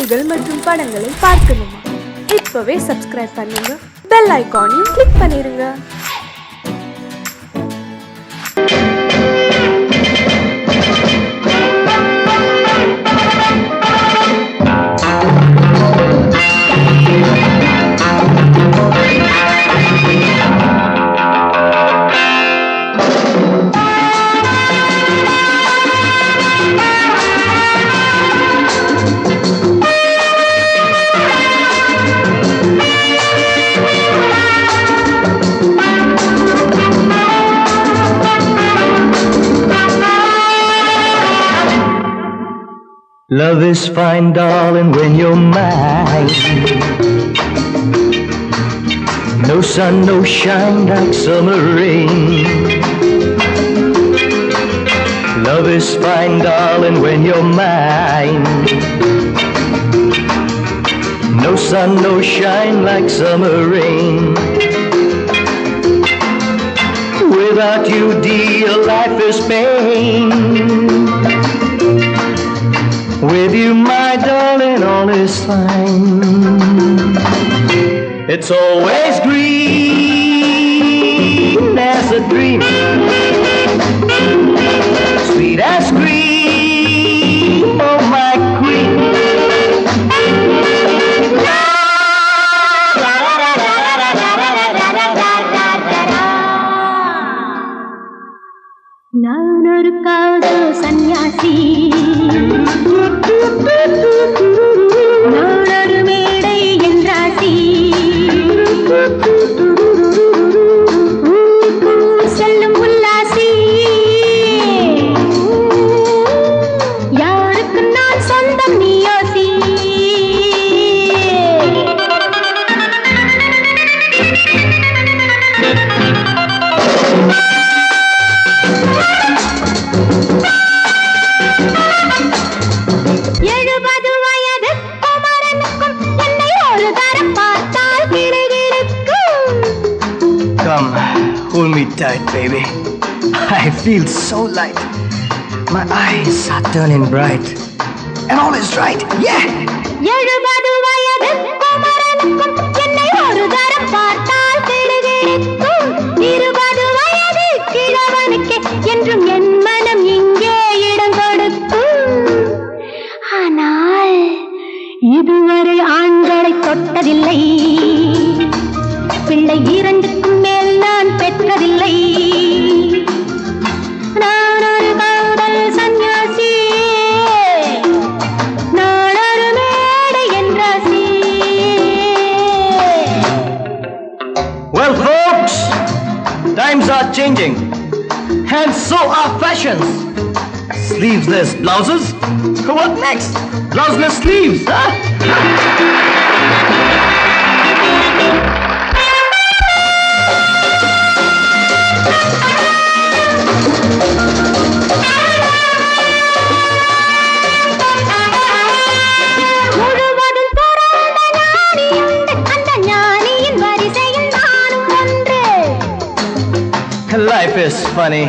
நிகழ்ச்சிகள் மற்றும் படங்களை பார்க்கணுமா? இப்பவே சப்ஸ்கிரைப் பண்ணுங்க, பெல் ஐகானையும் கிளிக் பண்ணிருங்க. Love is fine, darling, when you're mine. No sun, no shine like summer rain. Love is fine, darling, when you're mine. No sun, no shine like summer rain. Without you, dear, life is pain. With you, my darling, all is fine. It's always green as a dream, sweet as cream, oh my queen. நான் ஒரு காதல் சன்னியாசி, நான் ஒரு மேடை என்றாசி, செல்லும் உல்லாசி, யாருக்கு நான் சொந்தம் நீ யோசி. Come, hold me tight, baby. I feel so light. My eyes are turning bright. And all is right, yeah! 70 வயது குமரனுக்கும் என்னை ஒரு தரம் பார்த்தால் கிடுகிடுக்கும். 20 வயது கிழவனுக்கு என்றும் என் மனம் இங்கே இடம் கொடுக்கும். ஆனால் இதுவரை ஆண்களை தொட்டதில்லை, பிள்ளை 2க்கும் மேல் நான் பெற்றதில்லை. நான் ஒரு காதல் சன்னியாசி, நான் ஒரு மேடை என்றாசி. Well, folks, times are changing, and so are fashions. Sleeveless blouses? What next? Blouseless sleeves, huh? Life is funny,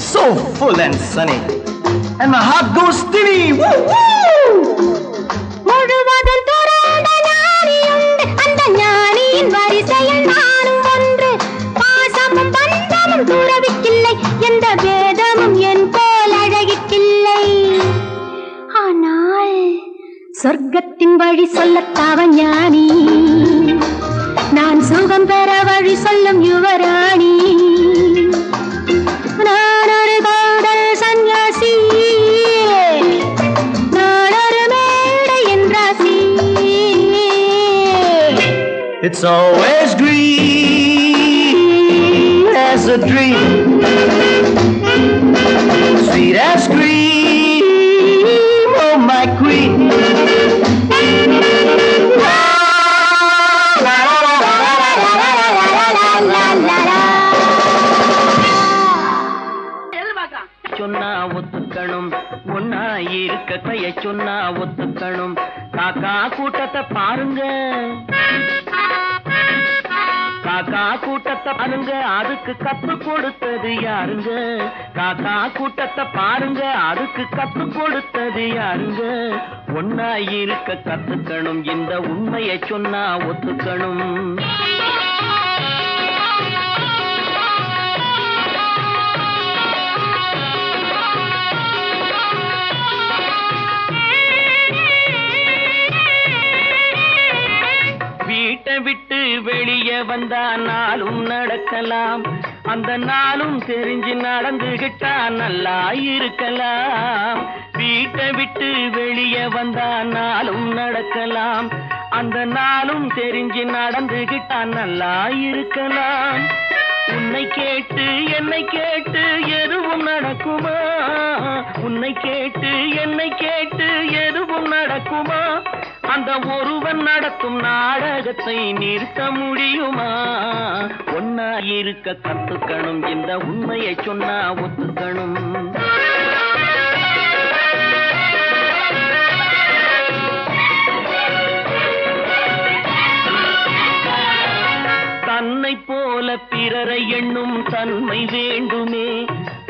so full and sunny, and my heart goes steady. Woo woo! முழுவதும் துறந்த ஞானியுண்டு, அந்த ஞானியின் வரிசையில் நானும் ஒன்று. பாசமும் பந்தமும் துறவிக்கில்லை, எந்த வேதமும் என் போல் அழகிக்கில்லை. ஆனால் சொர்க்கத்தின் வழி சொல்லத்தாவன் ஞானி, நான் சுகம் பெற வழி சொல்லும் யுவராணி. நான் ஒரு காதல் சன்னியாசி, நான் ஒரு மேடை என்றாசி. It's always green as a dream, sweet as cream, oh my queen. சொன்னா ஒத்துக்கணும், ஒன்னா இருக்க கைய சொன்னா ஒத்துக்கணும். காக்கா கூட்டத்தை பாருங்க, காக்கா கூட்டத்தை பாருங்க அதுக்கு கத்து கொடுத்தது யாருங்க? காக்கா கூட்டத்தை பாருங்க அதுக்கு கத்து கொடுத்தது யாருங்க? ஒன்னா இருக்க கத்துக்கணும், இந்த உண்மையை சொன்னா ஒத்துக்கணும். வீட்டை விட்டு வெளியே வந்தா நாளும் நடக்கலாம், அந்த நாளும் தெரிஞ்சு நடந்துகிட்டா நல்லா இருக்கலாம். வீட்டை விட்டு வெளியே வந்தா நாளும் நடக்கலாம், அந்த நாளும் தெரிஞ்சு நடந்துகிட்டா நல்லா இருக்கலாம். உன்னை கேட்டு என்னை கேட்டு எதுவும் நடக்குமா? உன்னை கேட்டு என்னை கேட்டு எதுவும் நடக்குமா? அந்த ஒருவன் நடத்தும் நாடகத்தை நிறுத்த முடியுமா? ஒன்னா இருக்க கத்துக்கணும், இந்த உண்மையை சொன்னா ஒத்துக்கணும். தன்னை போல பிறரை எண்ணும் தன்மை வேண்டுமே,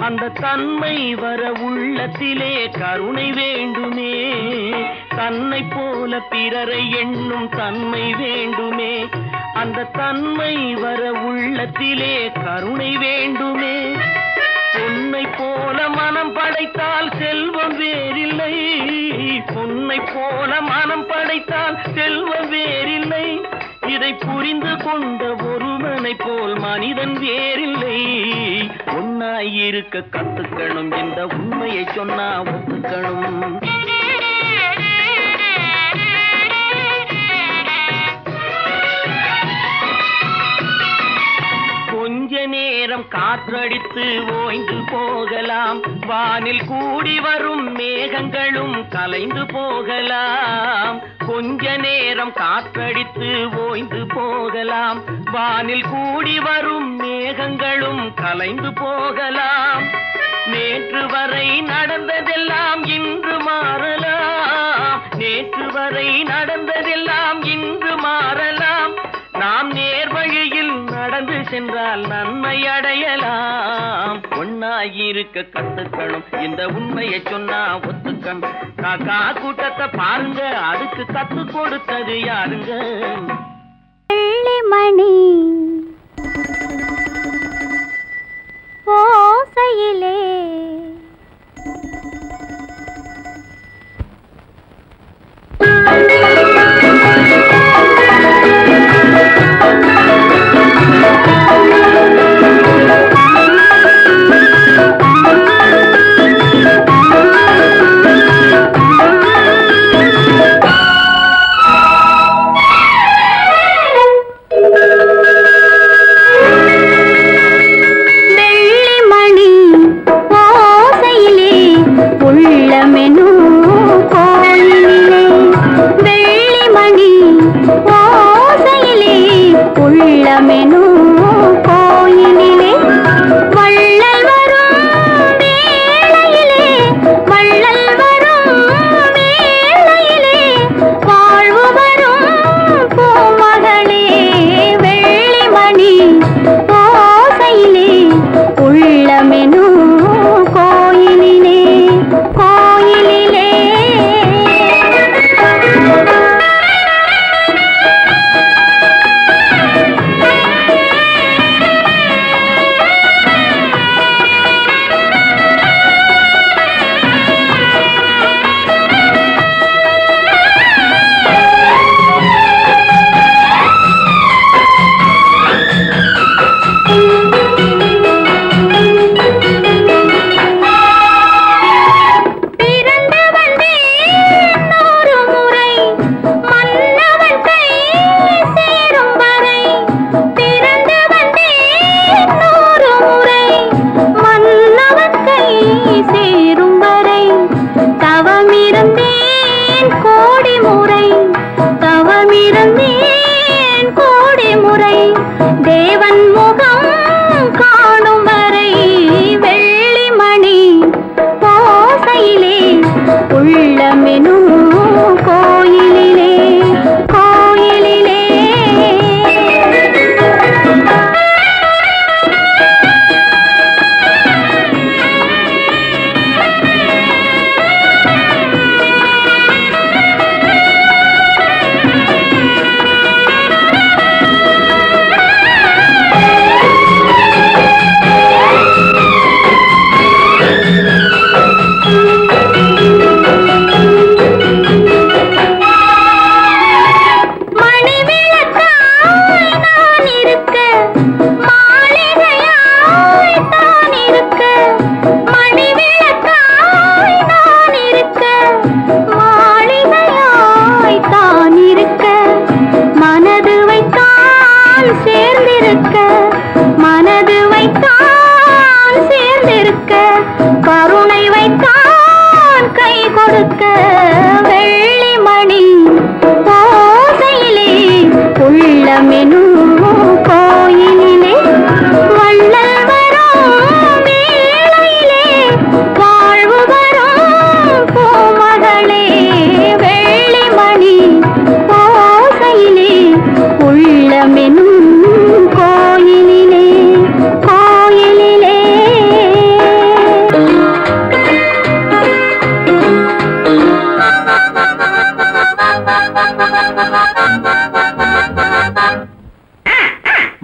அந்த தன்மை வர உள்ளத்திலே கருணை வேண்டுமே. தன்னை போல பிறரை எண்ணும் தன்மை வேண்டுமே, அந்த தன்மை வர உள்ளத்திலே கருணை வேண்டுமே. பொன்னை போல மனம் படைத்தால் செல்வம் வேறில்லை, பொன்னை போல மனம் படைத்தால் செல்வம் வேறில்லை. இதை புரிந்து கொண்ட ஒருவனை போல் மனிதன் வேறில்லை. ஒன்னாய் இருக்க கத்துக்கணும், இந்த உண்மையை சொன்னா ஒத்துக்கணும். கொஞ்ச நேரம் காற்றடித்து ஓய்ந்து போகலாம், வானில் கூடி வரும் மேகங்களும் கலைந்து போகலாம். கொஞ்ச நேரம் காற்றடித்து ஓய்ந்து போகலாம், வானில் கூடி வரும் மேகங்களும் கலைந்து போகலாம். நேற்று வரை நடந்ததெல்லாம் இன்று மாறலாம், நேற்று வரை நடந்ததெல்லாம் இன்று மாறலாம். நாம் நேர் வழியில் நடந்து சென்றால் நன்மை அடையலாம். ஒன்னாயிருக்க கத்துக்கணும், இந்த உண்மையை சொன்னா ஒத்துக்கணும். காக்கா கூட்டத்தை பாருங்க அதுக்கு கத்து கொடுத்தது யாருங்க? வெள்ளிமணி ஓசையிலே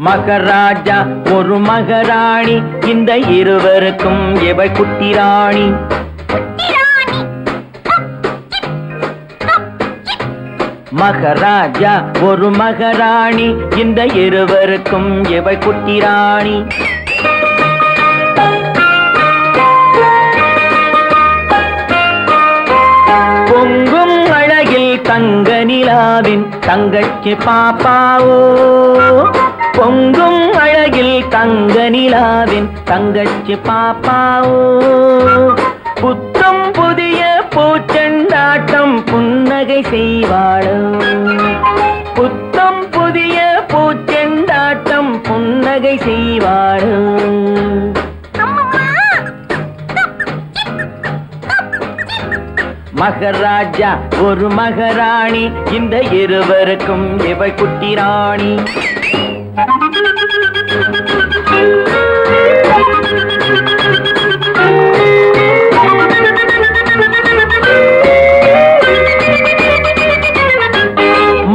மகராஜா ஒரு மகராணி, இந்த இருவருக்கும் எவை குட்டி ராணி. மகராஜா ஒரு மகராணி, இந்த இருவருக்கும் எவை குட்டி ராணி. பொங்கும் அழகில் தங்க நிலாவின் தங்கச்சி பாப்பாவோ, பொங்கும் அழகில் தங்க நிலாவின் தங்கச்சி பாப்பாவோ. புத்தம் புதிய பூச்செண்டாட்டம் புன்னகை செய்வாளோ, புத்தம் புதிய பூச்செண்டாட்டம் புன்னகை செய்வாளோ. மகராஜா ஒரு மகராணி, இந்த இருவருக்கும் எவை குட்டி ராணி.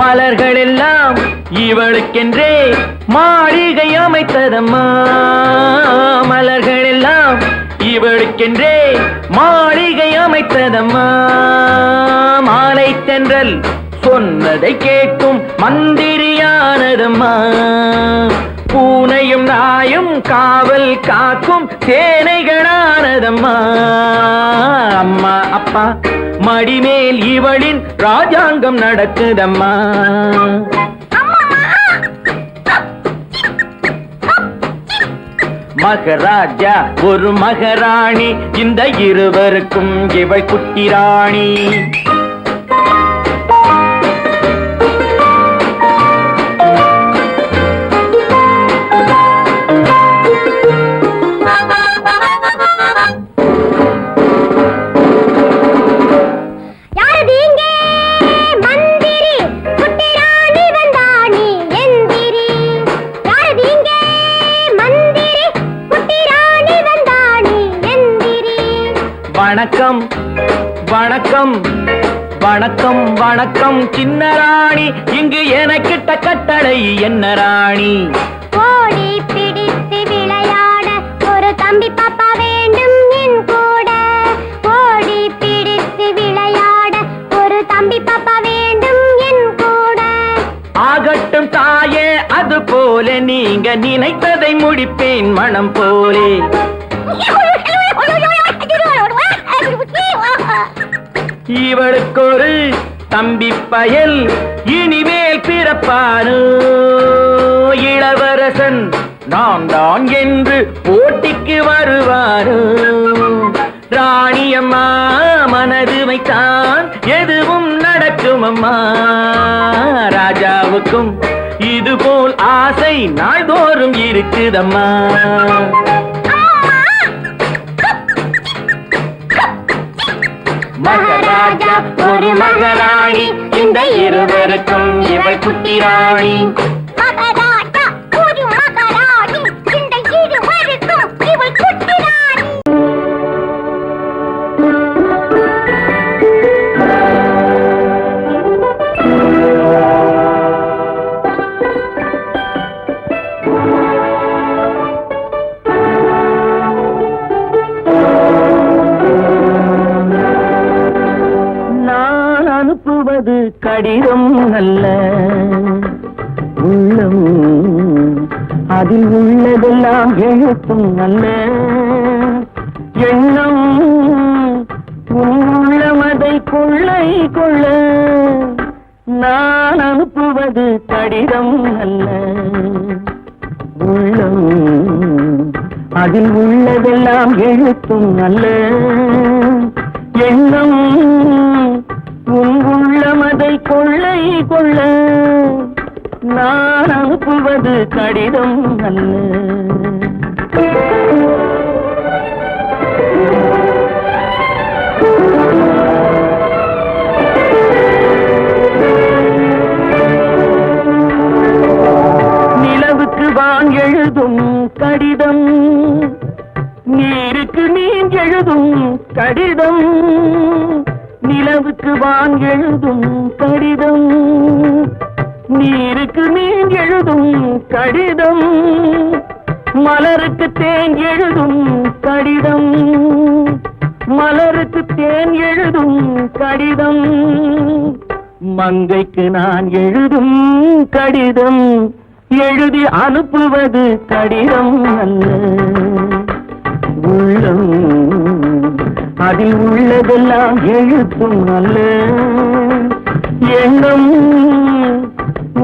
மலர்கள் எல்லாம் இவளுக்கென்றே மாளிகை அமைத்ததம்மா, மலர்கள் எல்லாம் இவளுக்கென்றே மாளிகை அமைத்ததம்மா. மாலை தென்றல் சொன்னதை கேட்கும் மந்திரியானதம்மா, பூனையும் நாயும் காவல் காக்கும் சேனைகளானதம்மா. அம்மா அப்பா மடிமேல் இவளின் ராஜாங்கம் நடக்குதம்மா. மகராஜா ஒரு மகராணி, இந்த இருவருக்கும் இவள் குட்டி ராணி. வணக்கம் வணக்கம் வணக்கம் வணக்கம் சின்ன ராணி, இங்கு எனக்கிட்ட கட்டளை என்ன ராணி? ஓடி பிடித்து விளையாட ஒரு தம்பி பாப்பா வேண்டும் என் கூட. ஓடி பிடித்து விளையாட ஒரு தம்பி பாப்பா வேண்டும் என் கூட. ஆகட்டும் தாயே, அது போல நீங்க நினைத்ததை முடிப்பேன் மனம் போலே. இவளுக்கு ஒரு தம்பி பயல் இனிமேல் பிறப்பானோ, இளவரசன் நான் தான் என்று போட்டிக்கு வருவானோ. ராணியம்மா மனது வைத்தான் எதுவும் நடக்கும் அம்மா, ராஜாவுக்கும் இதுபோல் ஆசை நாள்தோறும் இருக்குதம்மா. மகராஜா ஒரு மகராணி, இந்த இருவருக்கும் இவள் குட்டி ராணி. மகராஜா ஒரு மகராணி, இந்த இருவருக்கும் இவள் குட்டி ராணி. அனுப்புவது கடிதம் அல்ல, உள்ளம் அதில் உள்ளதெல்லாம் எழுத்தும் அல்ல. எண்ணம் உள்ளமதை கொள்ளை கொள்ள, நான் அனுப்புவது கடிதம் அல்ல, உள்ளம் அதில் உள்ளதெல்லாம் எழுத்தும் அல்ல. எண்ணம் உள்ளமதை கொள்ளை கொள்ள, நான் அனுப்புவது கடிதம் அல்ல. நிலவுக்கு வான் எழுதும் கடிதம், நீருக்கு நீர் எழுதும் கடிதம், நிலவுக்கு வான் எழுதும் கடிதம், நீருக்கு மீன் எழுதும் கடிதம், மலருக்கு தேன் எழுதும் கடிதம், மலருக்கு தேன் எழுதும் கடிதம், மங்கைக்கு நான் எழுதும் கடிதம், எழுதி அனுப்புவது கடிதம் அல்ல. உள்ளம் அதில் உள்ளதெல்லாம் எழுத்தும் அல்ல. எண்ணம்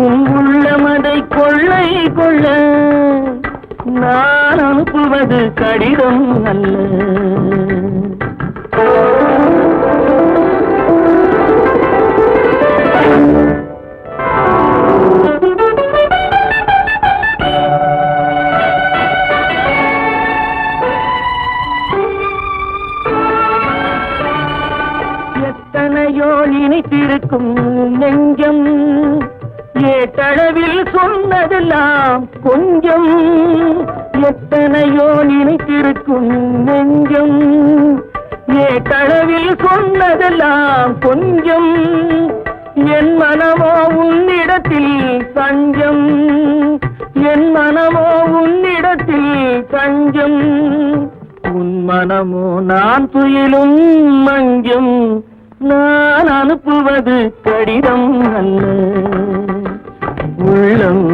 உள்ளமதை கொள்ளை கொள்ள, நான் அனுப்புவது கடிதம் அல்ல. எத்தனையோ நினைத்திருக்கும் நெஞ்சம், ஏட்டளவில் சொன்னதெல்லாம் கொஞ்சம். எத்தனையோ நினைத்திருக்கும் நெஞ்சம், ஏட்டளவில் சொன்னதெல்லாம் கொஞ்சம். என் மனமோ உன்னிடத்தில் தஞ்சம், என் மனமோ உன்னிடத்தில் தஞ்சம். உன் மனமோ நான் துயிலும் மஞ்சம், நான் அனுப்புவது கடிதம் அல்ல. உள்ளம்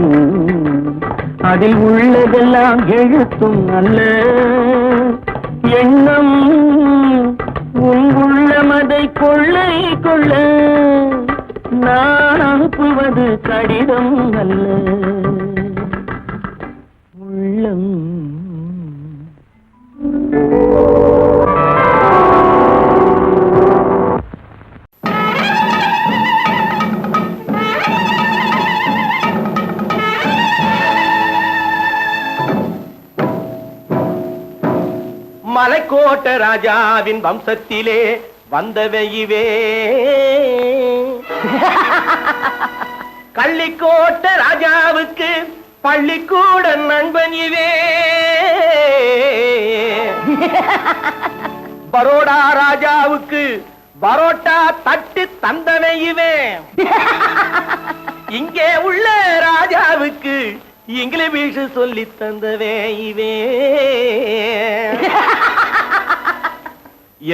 அதில் உள்ளதெல்லாம் எழுத்தும் அல்ல. எண்ணம் உன் உள்ளமதை கொள்ளை கொள்ள, நான் அனுப்புவது கடிதம் அல்ல. உள்ளம் மலைக்கோட்ட ராஜாவின் வம்சத்திலே வந்தவையுவே, கள்ளிக்கோட்ட ராஜாவுக்கு பள்ளிக்கூட நண்பன் இவே, பரோடா ராஜாவுக்கு பரோட்டா தட்டு தந்தனை இவே, இங்கே உள்ள ராஜாவுக்கு இங்கிலீஷ் சொல்லி தந்தவே இவே.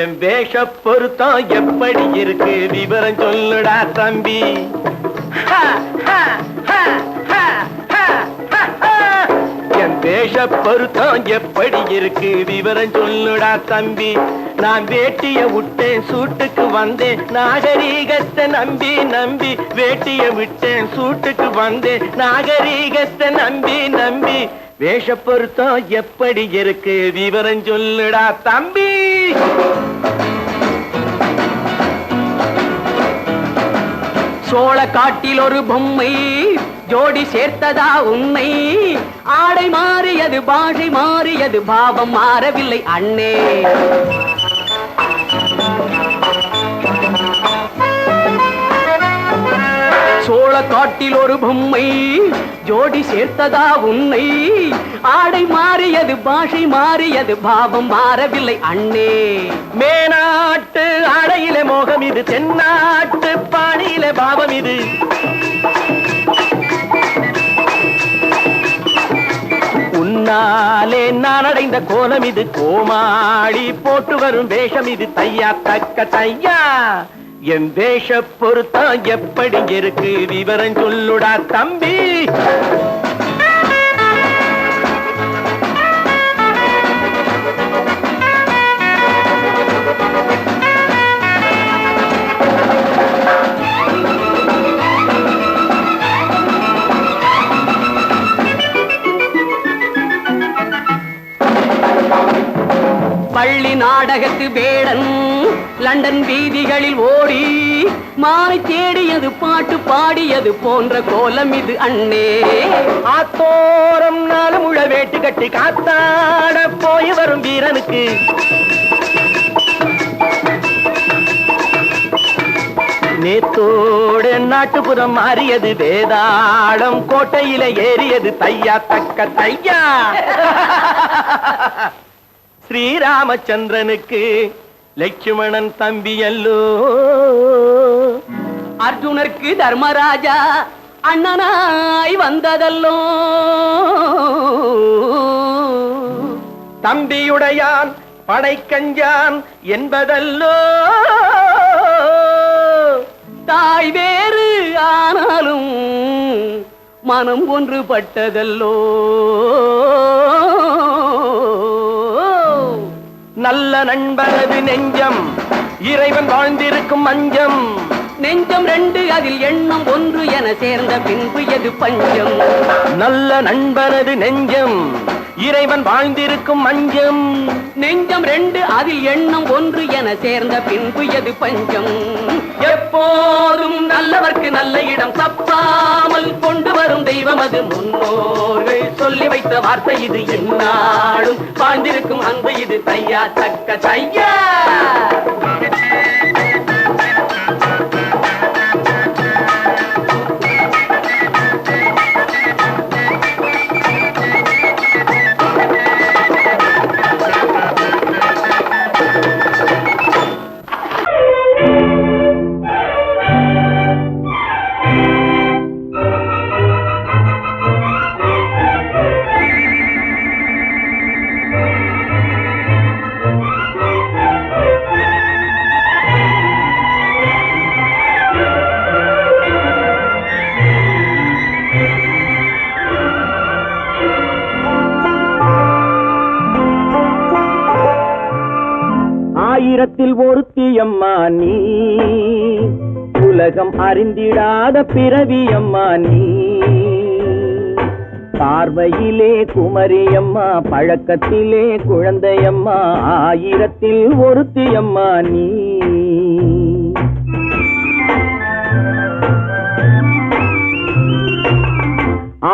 என் வேஷ பொருத்தம் எப்படி இருக்கு விவரம் சொல்லுடா தம்பி. என் வேஷ பொருத்தம் எப்படி இருக்கு விவரம் சொல்லுடா தம்பி. நான் வேட்டிய விட்டேன் சூட்டுக்கு வந்தேன் நாகரீகத்தை நம்பி நம்பி, வேட்டிய விட்டேன் சூட்டுக்கு வந்தேன் நாகரீகத்தை நம்பி நம்பி. வேஷ பொருத்தம் எப்படி இருக்கு விவரம் சொல்லுடா தம்பி. சோழ காட்டில் ஒரு பொம்மை ஜோடி சேர்த்ததா உன்னை, ஆடை மாறியது பாஷை மாறியது பாவம் மாறவில்லை அண்ணே. சோழ காட்டில் ஒரு பொம்மை ஜோடி சேர்த்ததா உன்னை, ஆடை மாறியது பாஷை மாறியது பாவம் மாறவில்லை அண்ணே. மேனாட்டு ஆடையிலே மோகம் இது, தென்னாட்டு பாணியிலே பாவம் இது. உன்னாலே நான் அடைந்த கோலம் இது, கோமாளி போட்டு வரும் வேஷம் இது. தையா தக்க தையா, என் வேஷ பொருத்தம் எப்படி இருக்கு விவரம் சொல்லுடா தம்பி. பள்ளி நாடகத்து வேடன் லண்டன் வீதிகளில் ஓடி மாலை தேடியது பாட்டு பாடியது போன்ற கோலம் இது அண்ணே. ஆத்தோரம் நாலு முழ வேட்டு கட்டி காத்தாட போய் வரும் வீரனுக்கு நேத்தோடு நாட்டுப்புறம் மாறியது, வேதாளம் கோட்டையில ஏறியது. தையா தக்க தையா, ஸ்ரீராமச்சந்திரனுக்கு லட்சுமணன் தம்பி அல்லோ. அர்ஜுனருக்கு தர்மராஜா அண்ணனாய் வந்ததல்லோ. தம்பியுடையான் படைக்கஞ்சான் என்பதல்லோ. தாய் வேறு ஆனாலும் மனம் ஒன்றுபட்டதல்லோ. நல்ல நண்பனது நெஞ்சம் இறைவன் வாழ்ந்திருக்கும் மஞ்சம். நெஞ்சம் ரெண்டு அதில் எண்ணம் ஒன்று என சேர்ந்த பின்பு எது பஞ்சம். நல்ல நண்பனது நெஞ்சம் இறைவன் வாழ்ந்திருக்கும் மஞ்சம். நெஞ்சம் ரெண்டு அதில் எண்ணம் ஒன்று என சேர்ந்த பின்பு எது பஞ்சம். எப்போதும் நல்லவர்க்கு நல்ல இடம் தப்பாமல் கொண்டு வரும் தெய்வம் அது. முன்னோர்கள் சொல்லி வைத்த வார்த்தை இது. என்னாலும் வாழ்ந்திருக்கும் அன்பு இது. தையா தக்க தையா. ஆயிரத்தில் ஒருத்தியம்மா நீ, உலகம் அறிந்திடாத பிறவியம்மா நீ. பார்வையிலே குமரியம்மா, பழக்கத்திலே குழந்தையம்மா. ஆயிரத்தில் ஒருத்தியம்மா நீ.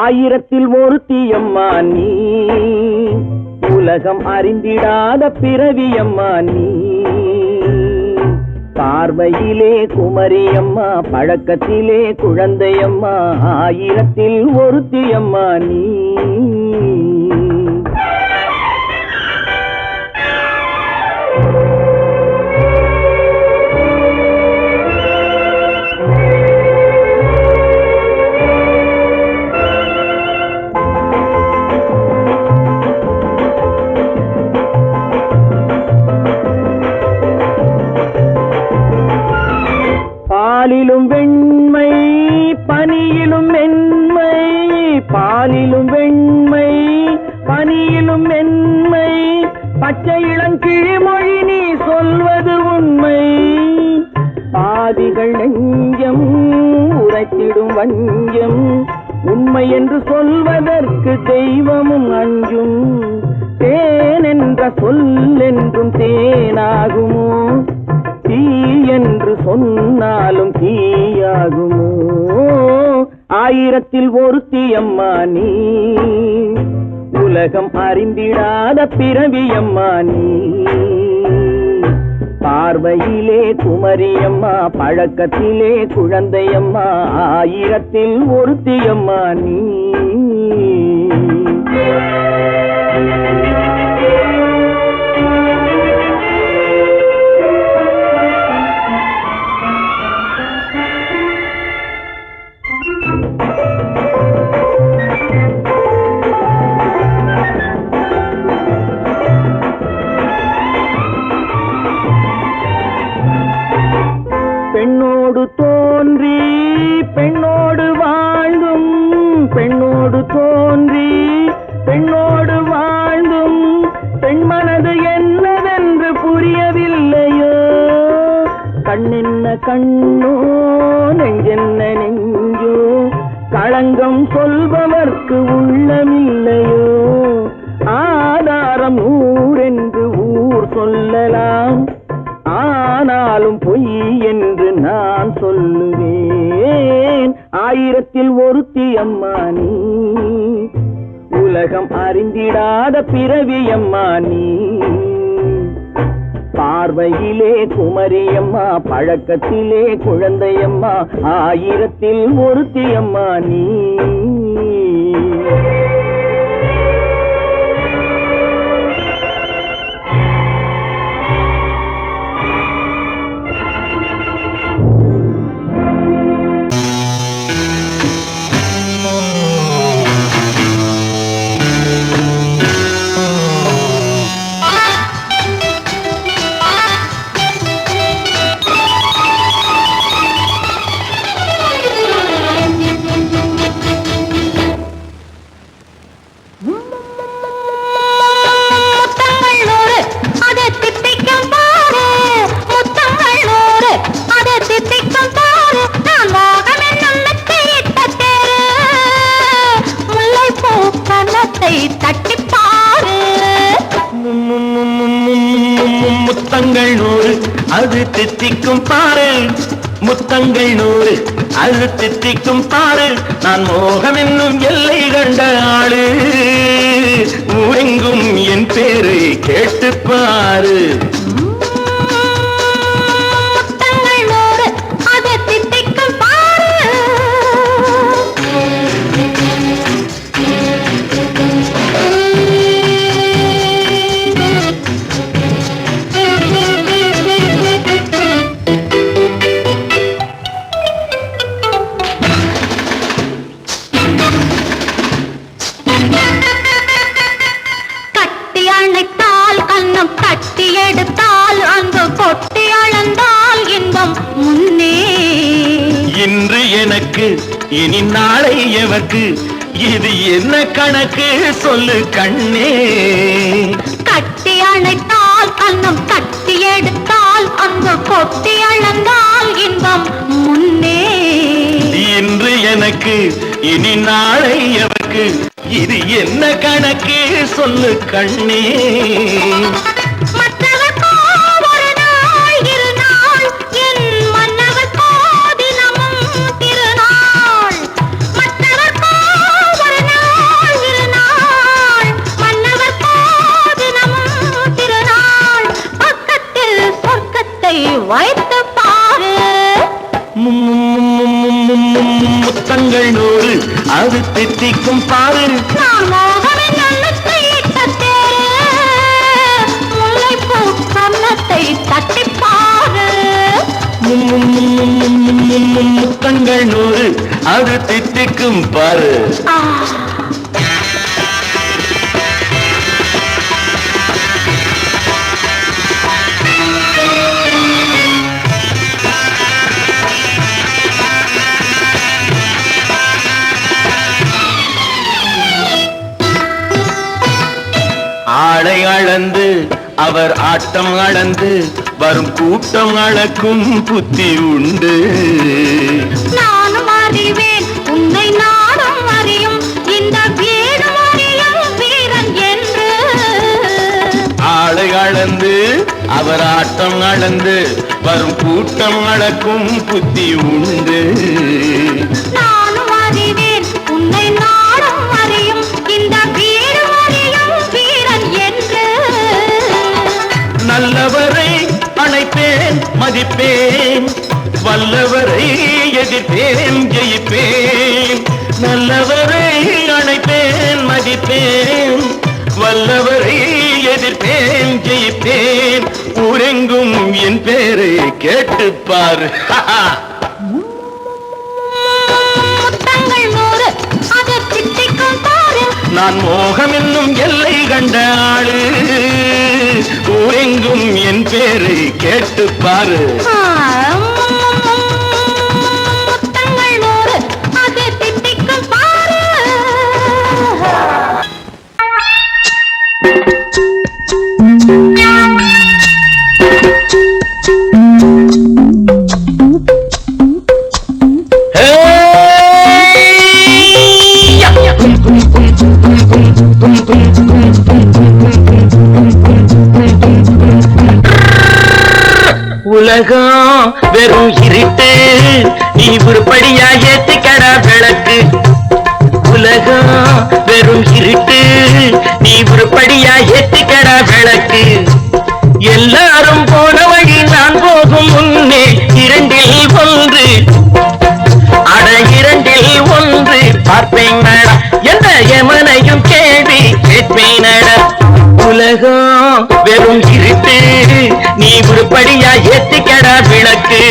ஆயிரத்தில் ஒருத்தியம்மா நீ, உலகம் அறிந்திடாத பிறவியம்மா நீ. பார்வையிலே குமரியம்மா, பழக்கத்திலே குழந்தையம்மா. ஆயிரத்தில் ஒருத்தியம்மா நீ. பாலிலும் வெண்மை பனியிலும் மென்மை, பாலிலும் வெண்மை பனியிலும் மென்மை. பச்சை இளங்கிழிமொழி நீ சொல்வது உண்மை. பாதிகள் நெஞ்சம் உரைத்திடும் வஞ்சம். உண்மை என்று சொல்வதற்கு தெய்வமும் அஞ்சும். தேன் என்ற சொல் என்றும் தேனாகுமோ? தீ என்று சொன்னாலும் தீயாகுமோ? ஆயிரத்தில் ஒருத்தியம்மா நீ, உலகம் அறிந்திடாத பிறவியம்மா நீ. பார்வையிலே குமரியம்மா, பழக்கத்திலே குழந்தையம்மா. ஆயிரத்தில் ஒருத்தியம்மா நீ. பெண்ணோடு தோன்றி பெண்ணோடு வாழ்ந்தும், பெண்ணோடு தோன்றி பெண்ணோடு வாழ்ந்தும். பெண்மனது என்னவென்று புரியவில்லையோ? கண்ணென்ன கண்ணோ, நெஞ்சென்ன நெஞ்சோ. களங்கம் சொல்பவர்க்கு உள்ளமில்லையோ? ஆதாரம் ஊரென்று ஊர் சொல்லலாம், ஆனாலும் பொய் என்று நான் சொல்லுவேன். ஆயிரத்தில் ஒருத்தியம்மா நீ, உலகம் அறிந்திடாத பிறவியம்மா நீ. பார்வையிலே குமரியம்மா, பழக்கத்திலே குழந்தையம்மா. ஆயிரத்தில் ஒருத்தியம்மா நீ. அது தித்திக்கும் பாரு முத்தங்கள் 100 அது தித்திக்கும் பாரு நான் மோகம் என்னும் எல்லை கண்ட ஆளு ஊரெங்கும் என் பேரை கேட்டு பாரு இன்று எனக்கு இனி நாளை எவர்க்கு இது என்ன கணக்கு சொல்லு கண்ணே கட்டி அணைத்தால் கண்ணம் கட்டி எடுத்தால் அங்கு கொட்டி அளந்தால் இன்பம் முன்னே இன்று எனக்கு இனி நாளை எவர்க்கு இது என்ன கணக்கு சொல்லு கண்ணே வைத்து பாரு முத்தங்கள் 100 அது தித்திக்கும் பாரு நான் மோகனின் எண்ணத்தை இட்ட தேரு முல்லைப்பூ கன்னத்தை தட்டி பாரு முத்தங்கள் 100 அது தித்திக்கும் பாரு ஆளை அளந்து அவர் ஆட்டம் அளந்து வரும் கூட்டம் அளக்கும் புத்தி உண்டு நானும் அறிவேன் உன்னை நாடும் அறியும் இந்த வீடு அறியும் வீரன் என்று ஆளை அளந்து அவர் ஆட்டம் அளந்து வரும் கூட்டம் அளக்கும் புத்தி உண்டு நானும் அறிவேன் உன்னை நாடும் அறியும் இந்த வீடு அறியும் வீரன் என்று நல்லவரை அணைப்பேன் மதிப்பேன் வல்லவரை எதிர்ப்பேன் ஜெயிப்பேன் நல்லவரை அணைப்பேன் மதிப்பேன் வல்லவரை எதிர்ப்பேன் ஜெயிப்பேன் ஊரெங்கும் என் பேரை கேட்டுப்பார் முத்தங்கள் 100 அது தித்திக்கும் பாரு நான் மோகம் என்னும் எல்லை கண்ட ஆளு ஊரெங்கும் என் பேரை கேட்டுப்பாரு முத்தங்கள் 100 அது தித்திக்கும் பாரு உலகம் வெறும் இருட்டு நீ உருப்படியா ஏத்திக்கடா விளக்கு உலகம் வெறும் இருட்டு நீ உருப்படியா ஏத்திக்கடா விளக்கு எல்லாரும் போன வழி நான் போகும் முன்னே இரண்டில் ஒன்று அட இரண்டில் ஒன்று பார்ப்பேன் நட எந்த எமனையும் கேள்வி கேட்பேன் நட உலகம் வெறும் இருட்டு நீ உருப்படியா ஏத்திக்கடா விளக்கு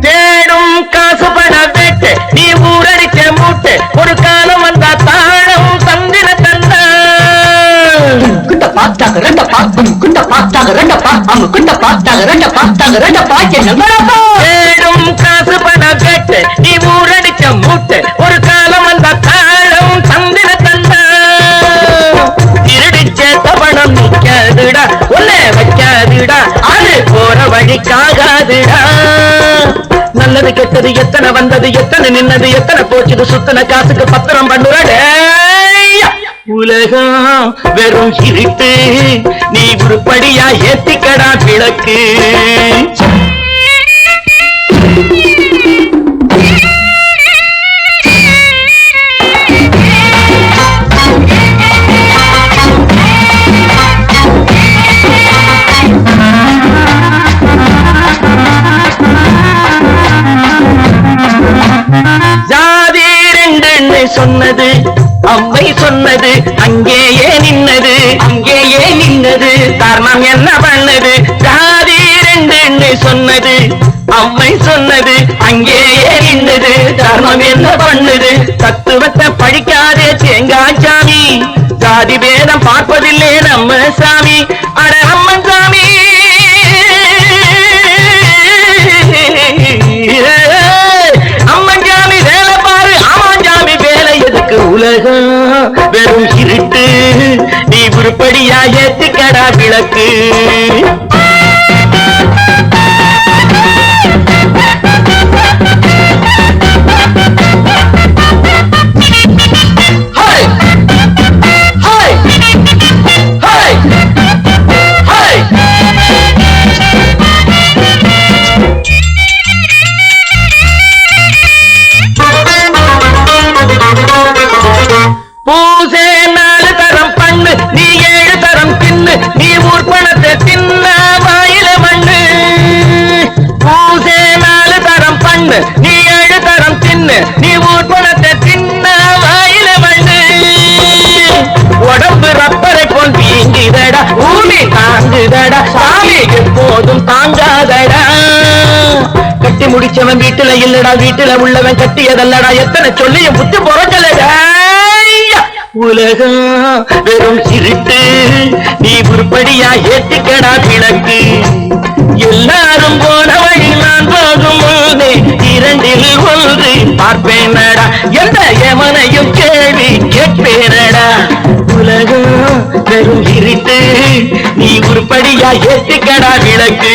தேடும் காசு பண வேட்டு நீ ஊரடிச்ச மூட்டு ஒரு காலம் வந்தா தாழம் தந்திர தந்தா குண்ட பாத்தாங்க ரெண்ட பாக்கும் குண்ட பாத்தாங்க ரெண்ட பாக்கும் குண்ட பாத்தாங்க ரெண்ட பாத்தாங்க ரெண்ட பாக்கே நம்மளப்பா தேடும் காசு பண வேட்டு நீ ஊரடிச்ச மூட்டு ஒரு காலம் வந்தா தாழம் தந்திர தந்தா திருடிச்ச வழிக்காகாதுடா. நல்லது கெட்டது எத்தனை வந்தது எத்தனை நின்னது எத்தனை போச்சுது சுத்தன காசுக்கு பத்திரம் பண்ணுறடே. உலகம் வெறும் இருட்டு, நீ உருப்படியா ஏத்திக்கடா விளக்கு. ஜாதி ரெண்டு சொன்னது அம்மை சொன்னது அங்கேயே நின்னது அங்கேயே நின்னது காரணம் என்ன பண்ணது. ஜாதி ரெண்டு சொன்னது அம்மை சொன்னது அங்கேயே நின்னது காரணம் என்ன பண்ணுது. தத்துவத்தை படிக்காதே தேங்காய் சாமி, ஜாதி பேதம் பார்ப்பதில்லை நம்ம சாமி. அட அம்மன் சாமி அம்மஞ்சாமி வேலை பாரு ஆமாஞ்சாமி வேலை எதுக்கு. உலகம் வெறும் இருட்டு, நீ உருப்படியா ஏத்திக்கடா விளக்கு. பூசே 4 தரம் பண்ணு, நீ 7 தரம் தின்னு, நீ ஊர் பணத்தை தின்ன வாயில மண்ணு. பூசே 4 தரம் பண்ணு, நீ 7 தரம் தின்னு, நீ ஊர் பணத்தை தின்ன வாயில மண்ணு. உடம்பு ரப்பரை போல் வீங்கிதடா, பூமி தாங்குதடா, சாமி எப்போதும் தாங்காதடா. கட்டி முடிச்சவன் வீட்டுல இல்லடா, வீட்டுல உள்ளவன் கட்டியதல்லடா, எத்தனை சொல்லியும் புத்து பொறக்கலடா. உலகம் வெறும் இருட்டு, நீ உருப்படியா ஏத்திக்கடா விளக்கு. எல்லாரும் போன வழி நான் போகும் போதே 2 ஒன்று பார்ப்பேனடா, எந்த எவனையும் கேள்வி கேட்பேனடா. உலகம் வெறும் இருட்டு, நீ உருப்படியா ஏத்திக்கடா விளக்கு.